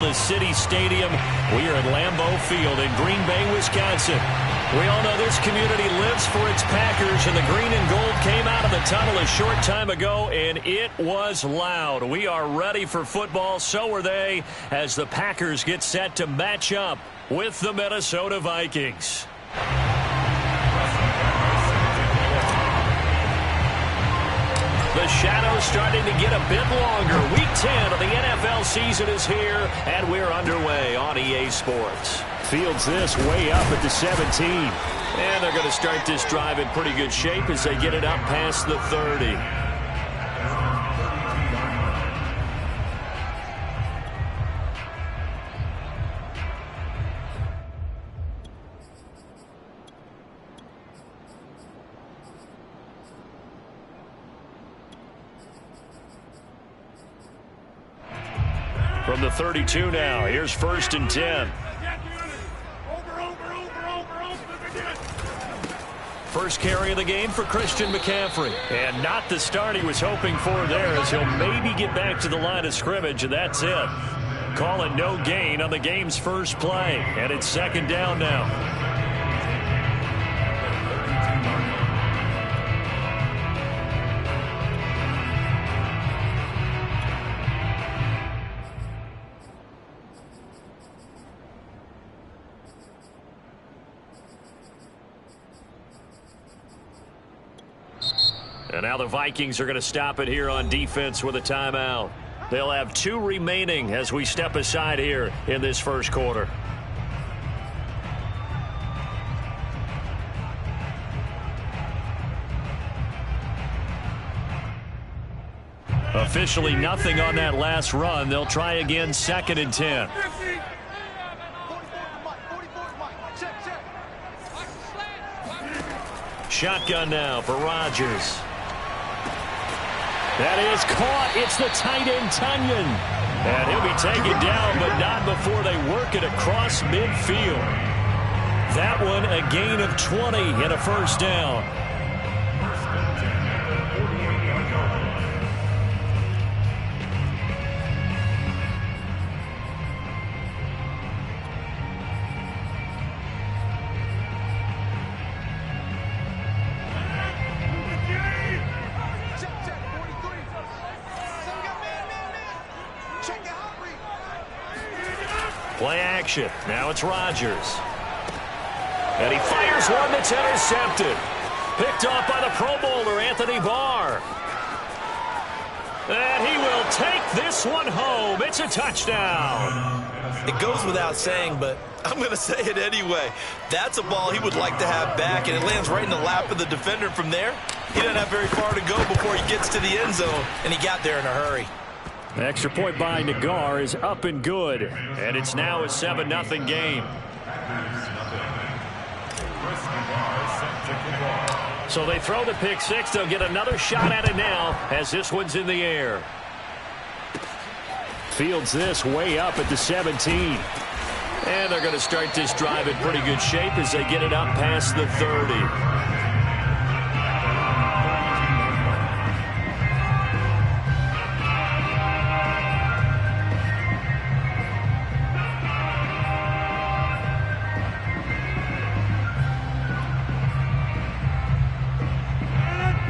The City Stadium. We are at Lambeau Field in Green Bay, Wisconsin. We all know this community lives for its Packers, and the green and gold came out of the tunnel a short time ago, and it was loud. We are ready for football, so are they, as the Packers get set to match up with the Minnesota Vikings. The shadow's starting to get a bit longer. Week 10 of the NFL season is here, and we're underway on EA Sports. Fields this way up at the 17. And they're going to start this drive in pretty good shape as they get it up past the 30. From the 32 now, here's 1st and 10. First carry of the game for Christian McCaffrey. And not the start he was hoping for there, as he'll maybe get back to the line of scrimmage, and that's it. Call it no gain on the game's first play. And it's 2nd down now. And now the Vikings are going to stop it here on defense with a timeout. They'll have 2 remaining as we step aside here in this first quarter. Officially nothing on that last run. They'll try again, 2nd and 10. Shotgun now for Rodgers. That is caught. It's the tight end, Tunyon. And he'll be taken down, but not before they work it across midfield. That one a gain of 20 and a first down. Play action. Now it's Rodgers. And he fires one that's intercepted. Picked off by the Pro Bowler, Anthony Barr. And he will take this one home. It's a touchdown. It goes without saying, but I'm going to say it anyway. That's a ball he would like to have back, and it lands right in the lap of the defender from there. He doesn't have very far to go before he gets to the end zone, and he got there in a hurry. The extra point by Nagar is up and good, and it's now a 7-0 game. So they throw the pick six. They'll get another shot at it now as this one's in the air. Fields this way up at the 17. And they're going to start this drive in pretty good shape as they get it up past the 30.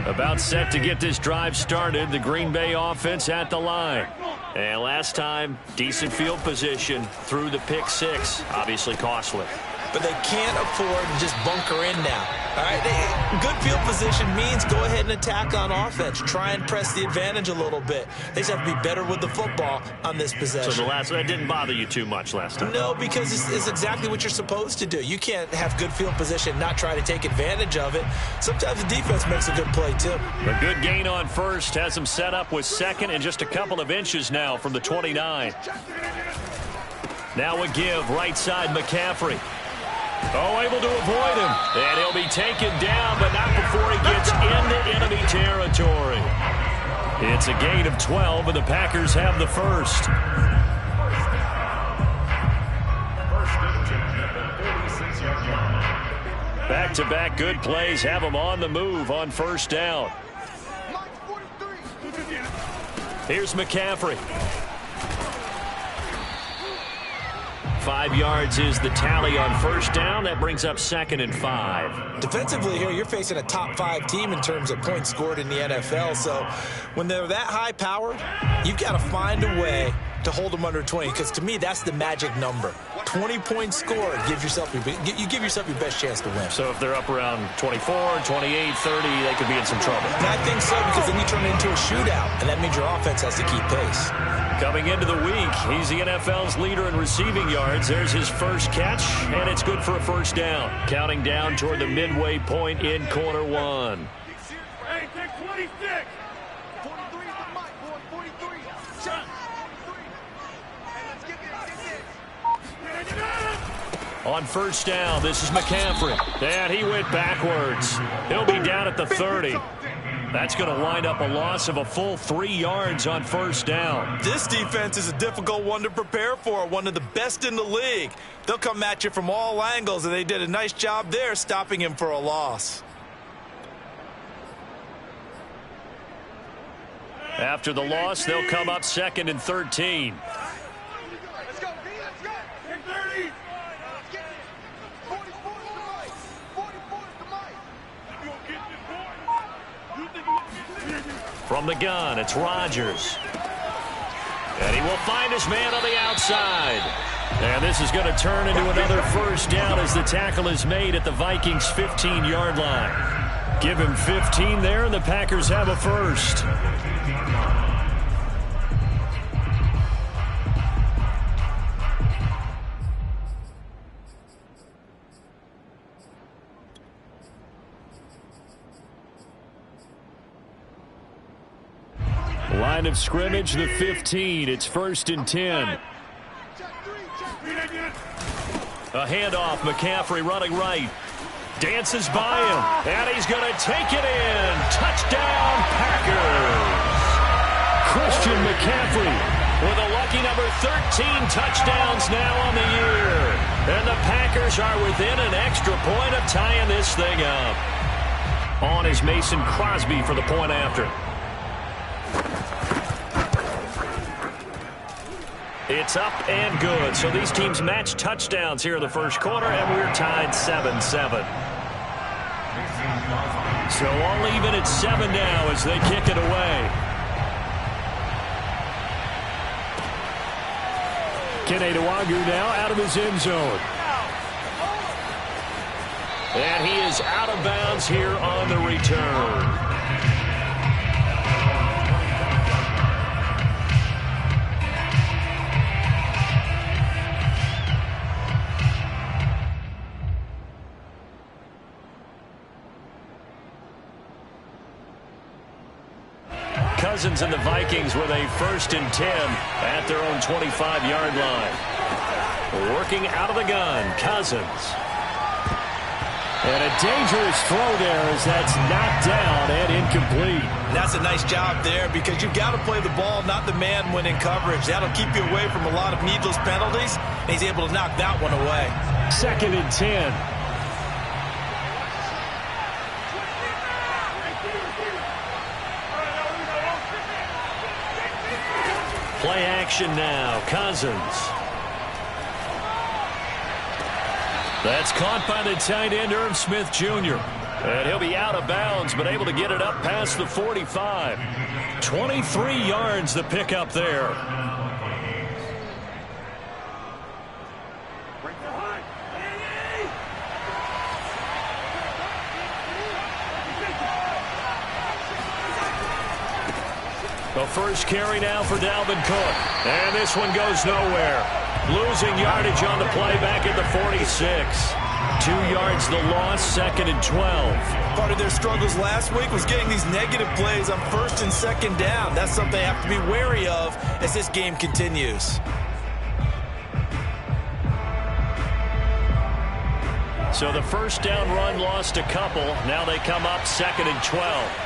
About set to get this drive started. The Green Bay offense at the line. And last time, decent field position through the pick six. Obviously costly. But they can't afford to just bunker in now. All right, good field position means go ahead and attack on offense. Try and press the advantage a little bit. They just have to be better with the football on this possession. So that didn't bother you too much last time? No, because it's exactly what you're supposed to do. You can't have good field position, not try to take advantage of it. Sometimes the defense makes a good play, too. A good gain on first has them set up with 2nd and just a couple of inches now from the 29. Now a give, right side McCaffrey. Oh, able to avoid him. And he'll be taken down, but not before he gets into enemy territory. It's a gain of 12, and the Packers have the first. Back-to-back good plays have them on the move on first down. Here's McCaffrey. 5 yards is the tally on first down. That brings up 2nd and 5. Defensively here, you're facing a top 5 team in terms of points scored in the NFL. So when they're that high powered, you've got to find a way to hold them under 20, because to me, that's the magic number. 20 points scored, you give yourself your best chance to win. So if they're up around 24, 28, 30, they could be in some trouble. And I think so, because then you turn it into a shootout, and that means your offense has to keep pace. Coming into the week, he's the NFL's leader in receiving yards. There's his first catch, and it's good for a first down. Counting down toward the midway point in quarter 1. Hey, take 26. 43 is the mic, boy. 43. Shot. 43. Hey, let's get this. On first down, this is McCaffrey. And he went backwards. He'll be down at the 30. That's going to wind up a loss of a full 3 yards on first down. This defense is a difficult one to prepare for, one of the best in the league. They'll come at you from all angles, and they did a nice job there stopping him for a loss. After the loss, they'll come up 2nd and 13. Let's go, D. Let's go. Take 30. Let's get it. 44 is the mic. 44 is the mic. You gonna get this, boy? You think you gonna get this? From the gun, it's Rodgers. And he will find his man on the outside. And this is going to turn into another first down as the tackle is made at the Vikings' 15-yard line. Give him 15 there, and the Packers have a first. Line of scrimmage, the 15. It's 1st and 10. A handoff, McCaffrey running right. Dances by him, and he's going to take it in. Touchdown, Packers. Christian McCaffrey with a lucky number 13 touchdowns now on the year. And the Packers are within an extra point of tying this thing up. On is Mason Crosby for the point after. It's up and good. So these teams match touchdowns here in the first quarter, and we're tied 7-7. So all even at 7 now as they kick it away. Keneduagu now out of his end zone. And he is out of bounds here on the return. Cousins and the Vikings with a 1st and 10 at their own 25-yard line. Working out of the gun, Cousins. And a dangerous throw there as that's knocked down and incomplete. That's a nice job there, because you've got to play the ball, not the man when in coverage. That'll keep you away from a lot of needless penalties, and he's able to knock that one away. 2nd and 10. Play action now, Cousins. That's caught by the tight end, Irv Smith Jr. And he'll be out of bounds, but able to get it up past the 45. 23 yards the pickup there. The first carry now for Dalvin Cook. And this one goes nowhere. Losing yardage on the play back at the 46. 2 yards the loss, 2nd and 12. Part of their struggles last week was getting these negative plays on 1st and 2nd down. That's something they have to be wary of as this game continues. So the first down run lost a couple. Now they come up 2nd and 12.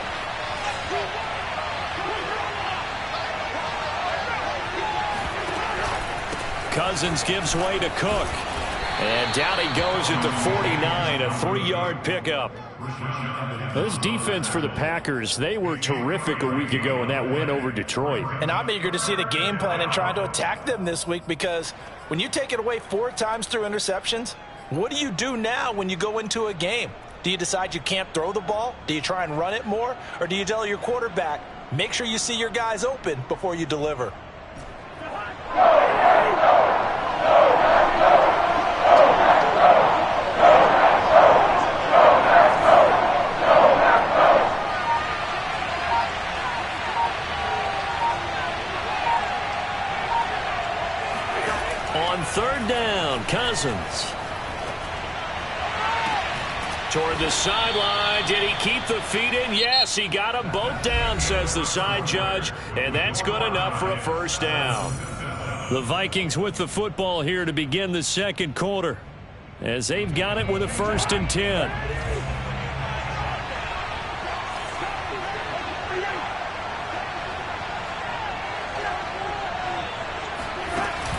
Cousins gives way to Cook. And down he goes at the 49, a 3-yard pickup. This defense for the Packers, they were terrific a week ago in that win over Detroit. And I'm eager to see the game plan and trying to attack them this week, because when you take it away 4 times through interceptions, what do you do now when you go into a game? Do you decide you can't throw the ball? Do you try and run it more? Or do you tell your quarterback, make sure you see your guys open before you deliver? On 3rd down, Cousins. Toward the sideline. Did he keep the feet in? Yes, he got them both down, says the side judge. And that's good enough for a 1st down. The Vikings with the football here to begin the 2nd quarter, as they've got it with a 1st and 10.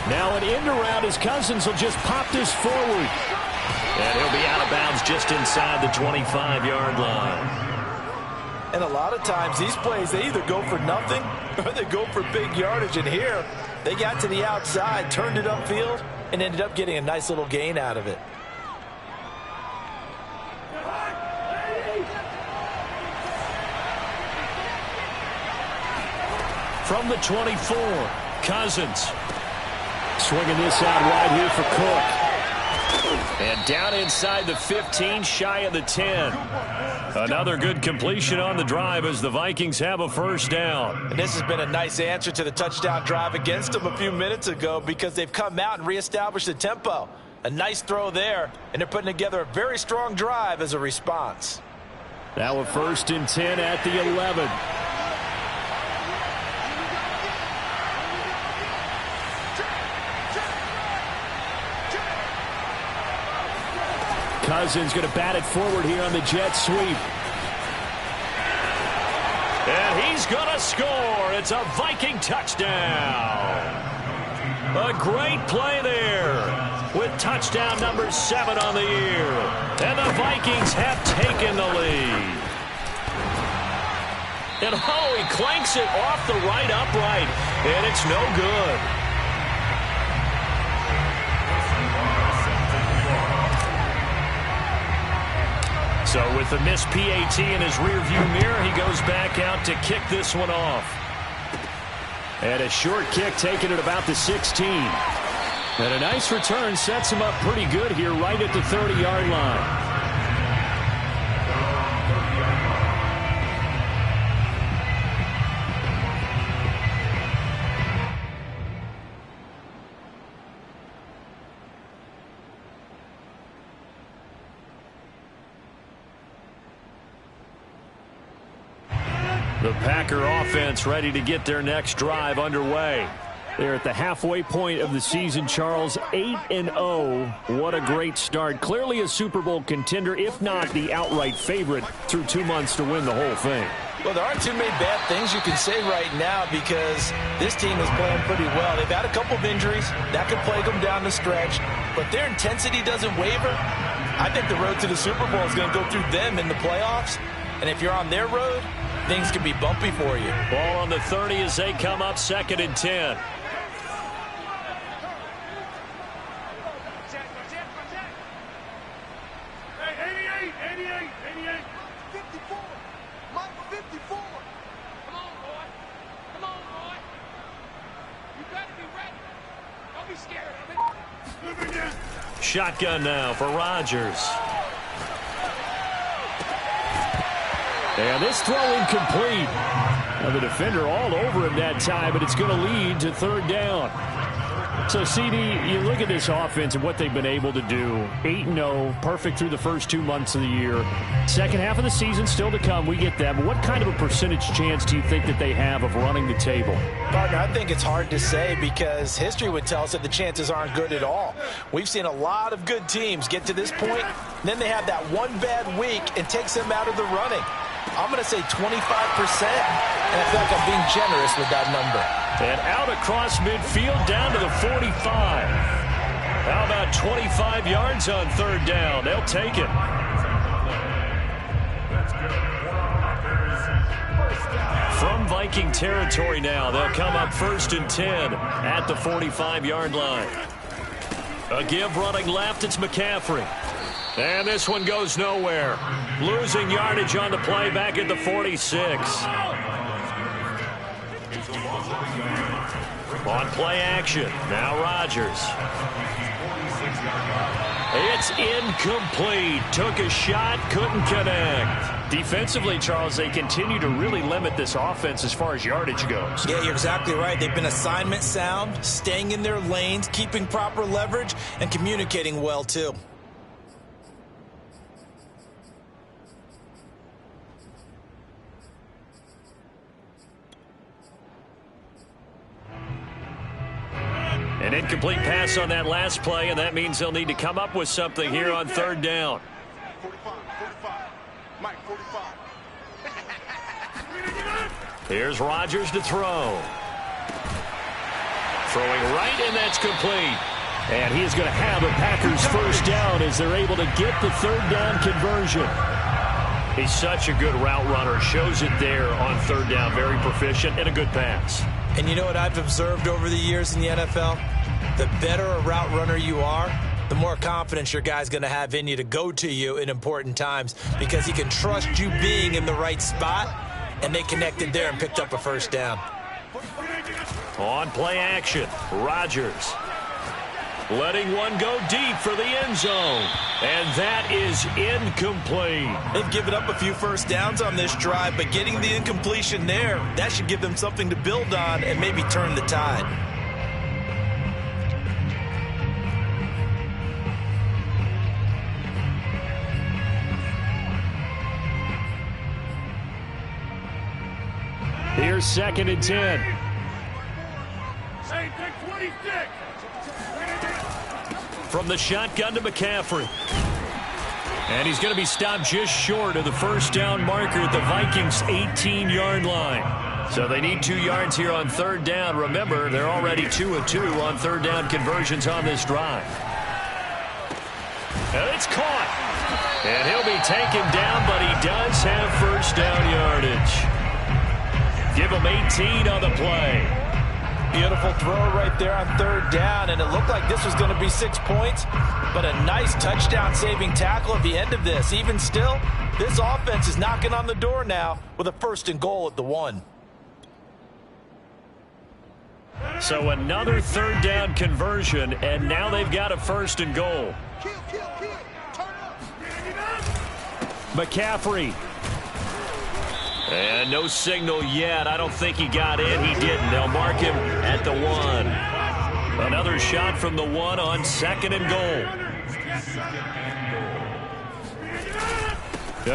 Now an end around as Cousins will just pop this forward. And he'll be out of bounds just inside the 25-yard line. And a lot of times these plays, they either go for nothing or they go for big yardage. And here, they got to the outside, turned it upfield, and ended up getting a nice little gain out of it. From the 24, Cousins. Swinging this out wide here for Cook. And down inside the 15, shy of the 10. Another good completion on the drive as the Vikings have a 1st down. And this has been a nice answer to the touchdown drive against them a few minutes ago, because they've come out and reestablished the tempo. A nice throw there, and they're putting together a very strong drive as a response. Now a 1st and 10 at the 11. Cousins going to bat it forward here on the jet sweep. And he's going to score. It's a Viking touchdown. A great play there with touchdown number 7 on the year. And the Vikings have taken the lead. And oh, he clanks it off the right upright. And it's no good. So with the missed PAT in his rearview mirror, he goes back out to kick this one off. And a short kick taken at about the 16. And a nice return sets him up pretty good here right at the 30-yard line. The Packer offense ready to get their next drive underway. They're at the halfway point of the season, Charles. 8-0. What a great start. Clearly a Super Bowl contender, if not the outright favorite, through 2 months to win the whole thing. Well, there aren't too many bad things you can say right now, because this team is playing pretty well. They've had a couple of injuries. That could plague them down the stretch. But their intensity doesn't waver. I think the road to the Super Bowl is going to go through them in the playoffs. And if you're on their road, things can be bumpy for you. Ball on the 30 as they come up 2nd and 10. Hey, 88. 54. Mike, 54. Come on, boy. Come on, boy. You better be ready. Don't be scared of it. Shotgun now for Rodgers. And this throw incomplete. Now the defender all over him that time, but it's going to lead to 3rd down. So, CD, you look at this offense and what they've been able to do. 8-0, perfect through the first 2 months of the year. Second half of the season still to come. We get that. But what kind of a percentage chance do you think that they have of running the table? Partner, I think it's hard to say, because history would tell us that the chances aren't good at all. We've seen a lot of good teams get to this point, then they have that one bad week and takes them out of the running. I'm going to say 25%, and I feel like I'm being generous with that number. And out across midfield down to the 45. How about about 25 yards on third down. They'll take it. From Viking territory now, they'll come up 1st and 10 at the 45-yard line. A give running left, it's McCaffrey. And this one goes nowhere. Losing yardage on the play back at the 46. On play action, now Rodgers. It's incomplete. Took a shot, couldn't connect. Defensively, Charles, they continue to really limit this offense as far as yardage goes. Yeah, you're exactly right. They've been assignment sound, staying in their lanes, keeping proper leverage, and communicating well, too. An incomplete pass on that last play, and that means they'll need to come up with something here on third down. 45. Mike, 45. Here's Rodgers to throw. Throwing right, and that's complete. And he is going to have the Packers first down as they're able to get the third down conversion. He's such a good route runner. Shows it there on third down. Very proficient and a good pass. And you know what I've observed over the years in the NFL? The better a route runner you are, the more confidence your guy's going to have in you to go to you in important times because he can trust you being in the right spot, and they connected there and picked up a first down. On play action, Rodgers. Letting one go deep for the end zone. And that is incomplete. They've given up a few first downs on this drive, but getting the incompletion there, that should give them something to build on and maybe turn the tide. Here's 2nd and 10. Hey, take 26. From the shotgun to McCaffrey. And he's going to be stopped just short of the first down marker at the Vikings' 18-yard line. So they need 2 yards here on third down. Remember, they're already 2 of 2 on third down conversions on this drive. And it's caught. And he'll be taken down, but he does have first down yardage. Give him 18 on the play. Beautiful throw right there on third down, and it looked like this was going to be 6 points, but a nice touchdown-saving tackle at the end of this. Even still, this offense is knocking on the door now with a 1st and goal at the 1. So another third down conversion, and now they've got a 1st and goal. Kill. Turn up. McCaffrey. And no signal yet. I don't think he got in. He didn't. They'll mark him at the 1. Another shot from the 1 on 2nd and goal.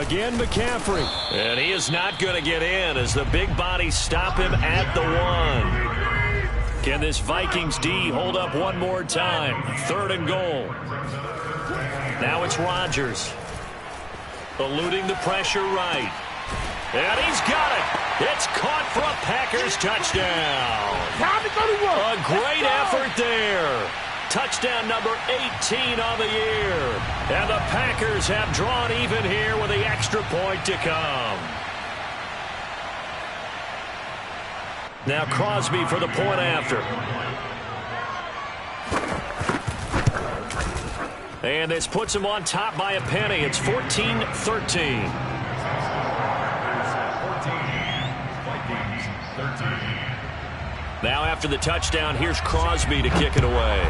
Again, McCaffrey. And he is not going to get in as the big bodies stop him at the 1. Can this Vikings D hold up one more time? 3rd and goal. Now it's Rodgers. Eluding the pressure right. And he's got it. It's caught for a Packers touchdown. A great effort there. Touchdown number 18 on the year. And the Packers have drawn even here with the extra point to come. Now Crosby for the point after. And this puts him on top by a penny. It's 14-13. Now after the touchdown, here's Crosby to kick it away.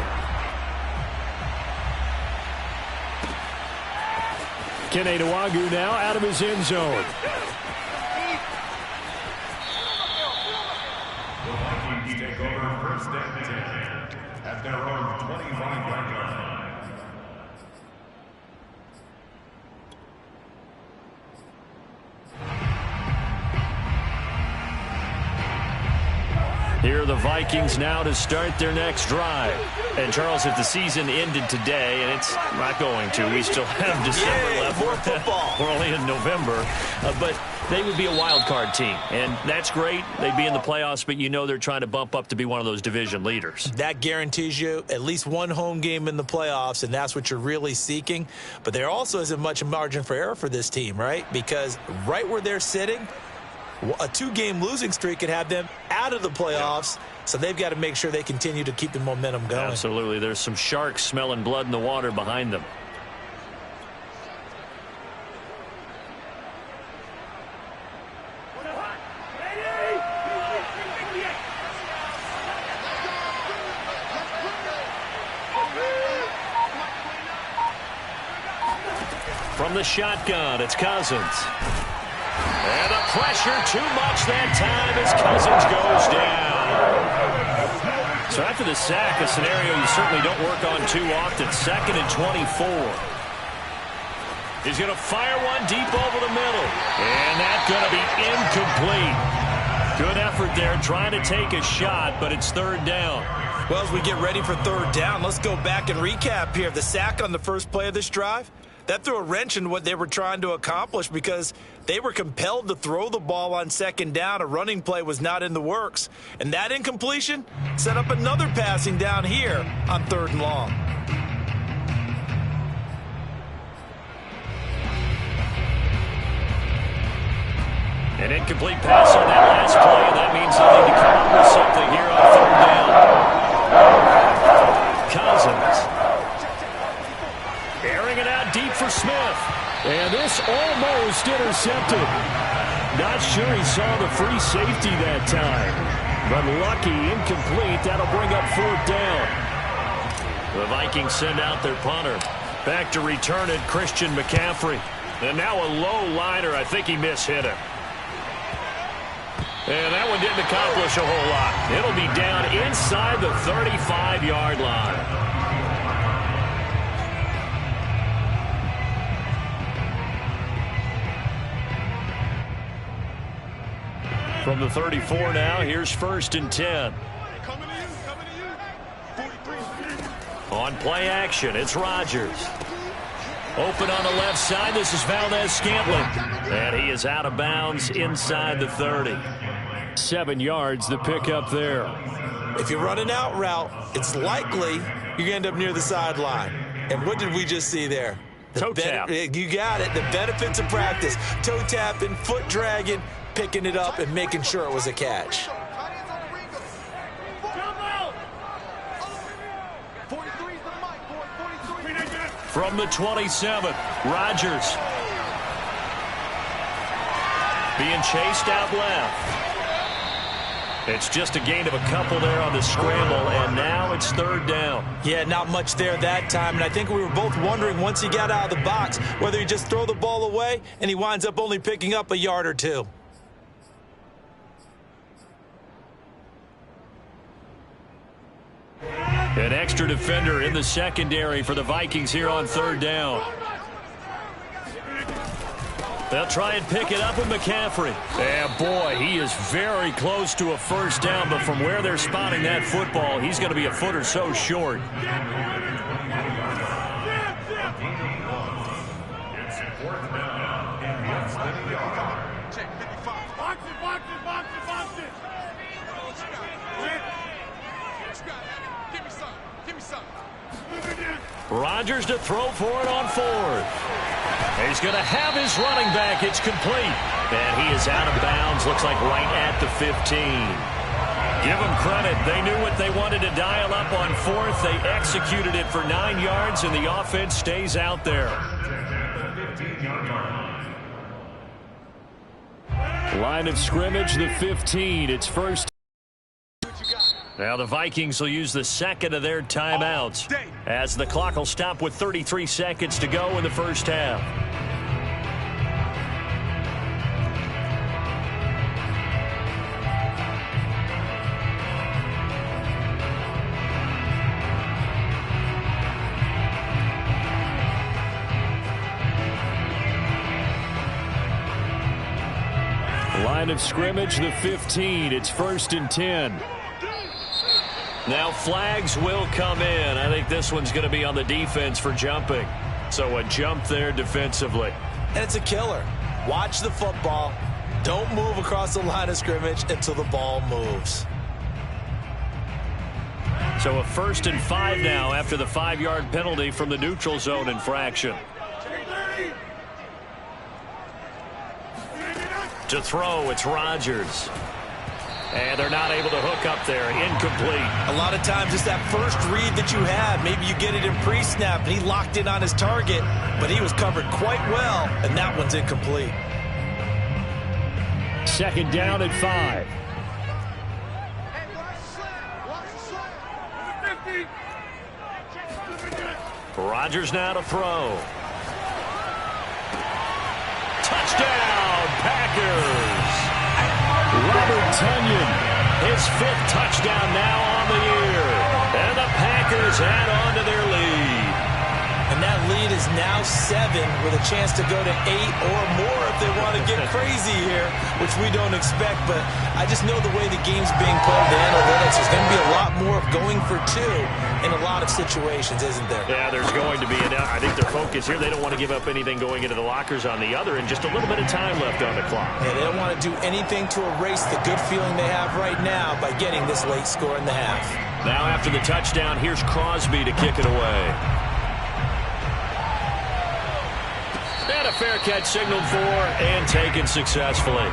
Kene Nwangwu now out of his end zone. The Vikings take over 1st and 10 at their own 25-yard line. Here are the Vikings now to start their next drive. And, Charles, if the season ended today, and it's not going to, we still have December left. More football. We're only in November. But they would be a wild card team, and that's great. They'd be in the playoffs, but you know they're trying to bump up to be one of those division leaders. That guarantees you at least one home game in the playoffs, and that's what you're really seeking. But there also isn't much margin for error for this team, right? Because right where they're sitting, a 2-game losing streak could have them out of the playoffs, so they've got to make sure they continue to keep the momentum going. Absolutely. There's some sharks smelling blood in the water behind them. From the shotgun, it's Cousins. And the pressure too much that time as Cousins goes down. So after the sack, a scenario you certainly don't work on too often. 2nd and 24. He's going to fire one deep over the middle. And that's going to be incomplete. Good effort there trying to take a shot, but it's 3rd down. Well, as we get ready for 3rd down, let's go back and recap here. The sack on the first play of this drive, that threw a wrench in what they were trying to accomplish because they were compelled to throw the ball on 2nd down. A running play was not in the works. And that incompletion set up another passing down here on 3rd and long. An incomplete pass on that last play, and that means they'll need to come up with something here on 3rd down. Cousins. Airing it out deep for Smith. And this almost intercepted. Not sure he saw the free safety that time. But lucky, incomplete. That'll bring up 4th down. The Vikings send out their punter. Back to return it, Christian McCaffrey. And now a low liner. I think he mishit it. And that one didn't accomplish a whole lot. It'll be down inside the 35-yard line. From the 34 now, here's 1st and 10. On play action, it's Rodgers. Open on the left side, this is Valdez-Scantling. And he is out of bounds inside the 30. 7 yards, the pickup there. If you run an out route, it's likely you end up near the sideline. And what did we just see there? Toe tap. You got it. The benefits of practice. Toe tapping, foot dragging, picking it up, and making sure it was a catch. From the 27, Rodgers. Being chased out left. It's just a gain of a couple there on the scramble, and now it's 3rd down. Yeah, not much there that time, and I think we were both wondering once he got out of the box whether he just throw the ball away and he winds up only picking up a yard or two. An extra defender in the secondary for the Vikings here on 3rd down. They'll try and pick it up with McCaffrey. And boy, he is very close to a 1st down, but from where they're spotting that football, he's going to be a foot or so short. It's 4th down and less than a yard. Check 55. Box it, box it, box it, box it. Give me some. Give me some. Rodgers to throw for it on 4th. He's going to have his running back. It's complete. And he is out of bounds. Looks like right at the 15. Give them credit. They knew what they wanted to dial up on 4th. They executed it for 9 yards, and the offense stays out there. Line of scrimmage, the 15. It's 1st. Now the Vikings will use the 2nd of their timeouts as the clock will stop with 33 seconds to go in the 1st half. Line of scrimmage, the 15. It's 1st and 10. Now flags will come in. I think this one's going to be on the defense for jumping. So a jump there defensively. And it's a killer. Watch the football. Don't move across the line of scrimmage until the ball moves. So a 1st and 5 now after the 5-yard penalty from the neutral zone infraction. To throw, it's Rodgers. And they're not able to hook up there. Incomplete. A lot of times it's that first read that you have. Maybe you get it in pre-snap, and he locked in on his target, but he was covered quite well, and that one's incomplete. 2nd down and 5. Rodgers now to throw. Touchdown, Packers. Robert Tonyan. His 5th touchdown now on the year. And the Packers add on to their lead. And that lead is now 7 with a chance to go to 8 or more if they want to get crazy here, which we don't expect. But I just know the way the game's being played, the analytics, there's going to be a lot more of going for 2 in a lot of situations, isn't there? Yeah, there's going to be. And I think their focus here, they don't want to give up anything going into the lockers on the other, and just a little bit of time left on the clock. Yeah, they don't want to do anything to erase the good feeling they have right now by getting this late score in the half. Now after the touchdown, here's Crosby to kick it away. And a fair catch signaled for and taken successfully.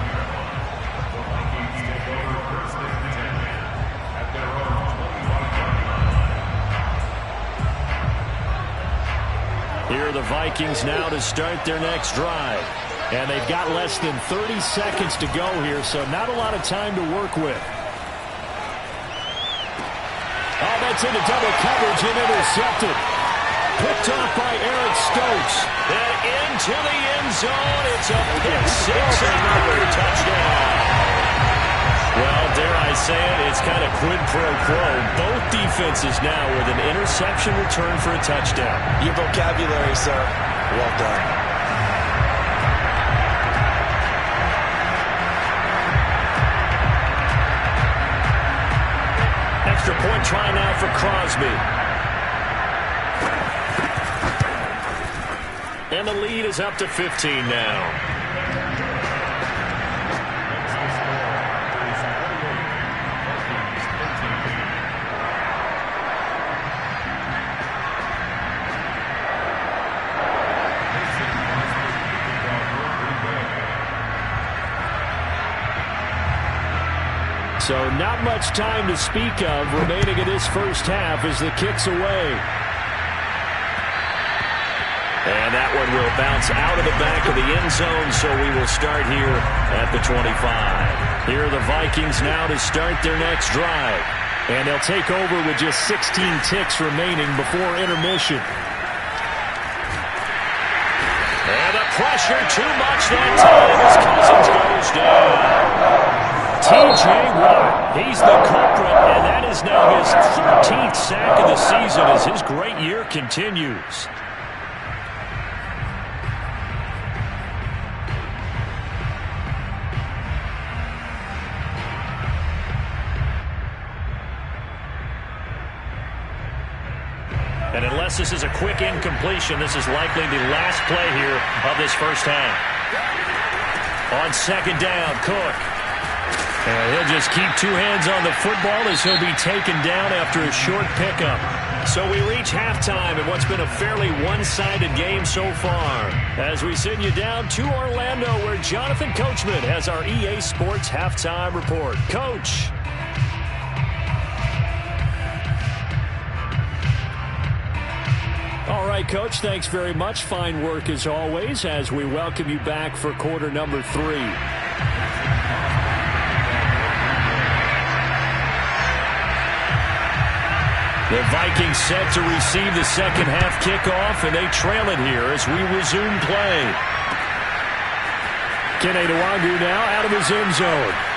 Here are the Vikings now to start their next drive. And they've got less than 30 seconds to go here, so not a lot of time to work with. Oh, that's into double coverage and intercepted. Picked off by Eric Stokes. And into the end zone. It's a pick 6 and another touchdown. Well, dare I say it, it's kind of quid pro quo. Both defenses now with an interception return for a touchdown. Your vocabulary, sir. Well done. Extra point try now for Crosby. And the lead is up to 15 now. So not much time to speak of remaining in this first half as the kick's away. And that one will bounce out of the back of the end zone, so we will start here at the 25. Here are the Vikings now to start their next drive. And they'll take over with just 16 ticks remaining before intermission. And the pressure too much that time as Cousins goes down. T.J. Watt, he's the culprit, and that is now his 13th sack of the season as his great year continues. And unless this is a quick incompletion, this is likely the last play here of this first half. On 2nd down, Cook. And he'll just keep 2 hands on the football as he'll be taken down after a short pickup. So we reach halftime in what's been a fairly one-sided game so far. As we send you down to Orlando, where Jonathan Coachman has our EA Sports Halftime Report. Coach. All right, Coach, thanks very much. Fine work as always as we welcome you back for quarter number 3. The Vikings set to receive the second half kickoff, and they trail it here as we resume play. Kene Nwangwu now out of his end zone.